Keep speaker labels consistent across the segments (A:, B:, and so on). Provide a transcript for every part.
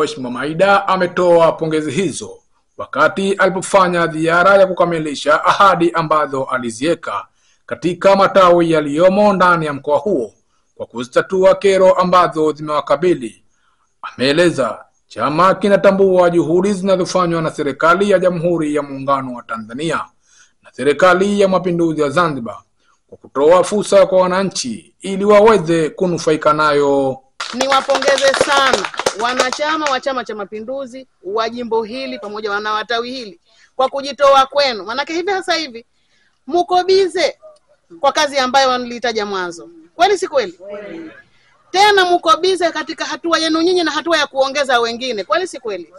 A: Mheshimiwa Maida ametoa pongezi hizo wakati alipofanya ziara ya kukamilisha ahadi ambazo aliziweka katika matawi yaliyomo ndani ya mkoa huo kwa kuzitatua kero ambazo zimewakabili. Ameeleza chama kinatambua juhudi zinazofanywa na serikali ya Jamhuri ya Muungano wa Tanzania na serikali ya Mapinduzi ya Zanzibar kwa kutoa fursa kwa wananchi ili waweze kunufaika nayo.
B: Niwapongeze sana wanachama wa Chama cha Mapinduzi wa jimbo hili pamoja na watawi hili kwa kujitoa kwenu. Maana hivi sasa hivi mko bize kwa kazi ambayo nilitaja mwanzo. Kweli si kweli? Tena mko bize katika hatua yenu nyinyi na hatua ya kuongeza wengine. Kweli si kweli?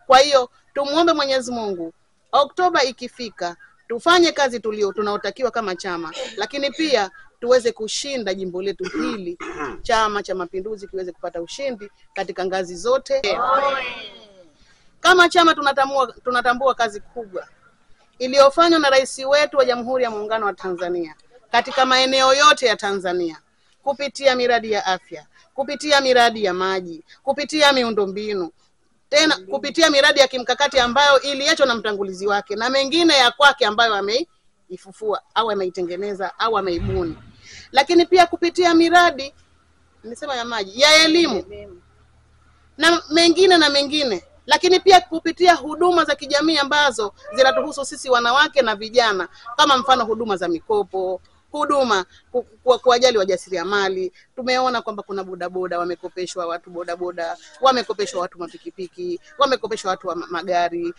B: Kwa hiyo tumuombe Mwenyezi Mungu Oktoba ikifika tufanye kazi tunaotakiwa kama chama, lakini pia tuweze kushinda jimbo letu hili, Chama cha Mapinduzi kiweze kupata ushindi katika ngazi zote. Kama chama tunatambua kazi kubwa iliyofanywa na rais wetu wa Jamhuri ya Muungano wa Tanzania katika maeneo yote ya Tanzania kupitia miradi ya afya, kupitia miradi ya maji, kupitia miundombinu, tena kupitia miradi ya kimkakati ambayo iliachwa na mtangulizi wake na mengine ya kwake ambayo ameifufua au ameitengeneza au ameibuni. Lakini pia kupitia miradi nimesema ya maji, ya elimu na mengine, lakini pia kupitia huduma za kijamii ambazo zinatuhusu sisi wanawake na vijana, kama mfano huduma za mikopo, huduma kuwajali wajasiriamali. Tumeona kwamba kuna bodaboda wamekopeshwa watu, bodaboda wamekopeshwa watu mapikipiki, wamekopeshwa watu wa magari,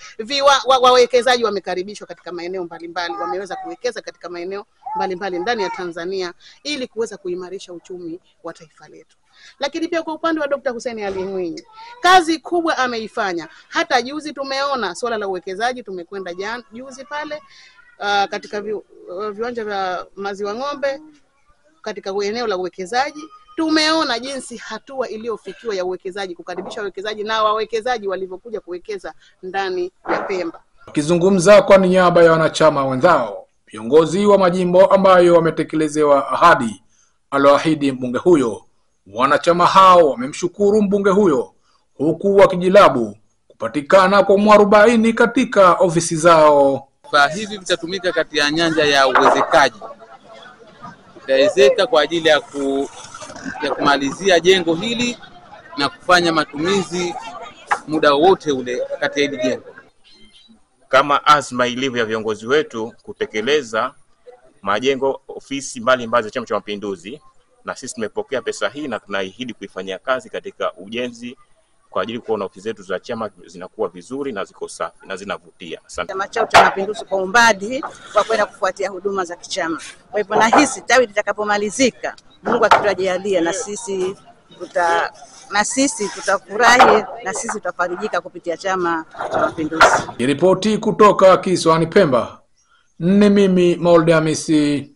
B: wawekezaji wamekaribishwa katika maeneo mbalimbali, wameweza kuwekeza katika maeneo mbalimbali ndani ya Tanzania ili kuweza kuimarisha uchumi wa taifa letu. Lakini pia kwa upande wa Dr. Hussein Ali Mwinyi, kazi kubwa ameifanya. Hata juzi tumeona swala la uwekezaji, tumekwenda juzi pale katika viwanja vya Maziwa Ng'ombe katika eneo la uwekezaji. Tumeona jinsi hatua iliyofikiwa ya uwekezaji, kukaribisha wawekezaji na wawekezaji walivyokuja kuwekeza ndani ya Pemba.
A: Akizungumza kwa niaba ya wanachama wenzao, viongozi wa majimbo ambayo wametekelezewa ahadi aloahidi mbunge huyo, wanachama hao wamemshukuru mbunge huyo huku wakijilabu kupatikana kwa mwarobaini katika ofisi zao.
C: Hivi vitatumika katika nyanja ya uwezekaji. Itawezeka kwa ajili ya kumalizia jengo hili na kufanya matumizi muda wote ule katika hili jengo.
D: Kama azma ilivyo ya viongozi wetu kutekeleza majengo ofisi mbalimbali za Chama cha Mapinduzi, na sisi tumepokea pesa hii na tunaahidi kuifanyia kazi katika ujenzi kwa ajili kuona ofisi zetu za chama zinakuwa vizuri na ziko safi na zinavutia. Asante.
E: Chama cha Mapinduzi kwa umbadi kwa kwenda kufuatia huduma za kichama. Kwa hivyo nahisi tawi litakapomalizika, Mungu akitujalia, na sisi tutafurahi na sisi tutafarijika kupitia Chama cha Mapinduzi.
A: Ripoti kutoka Kisiwani Pemba, ni mimi Maulid Hamisi.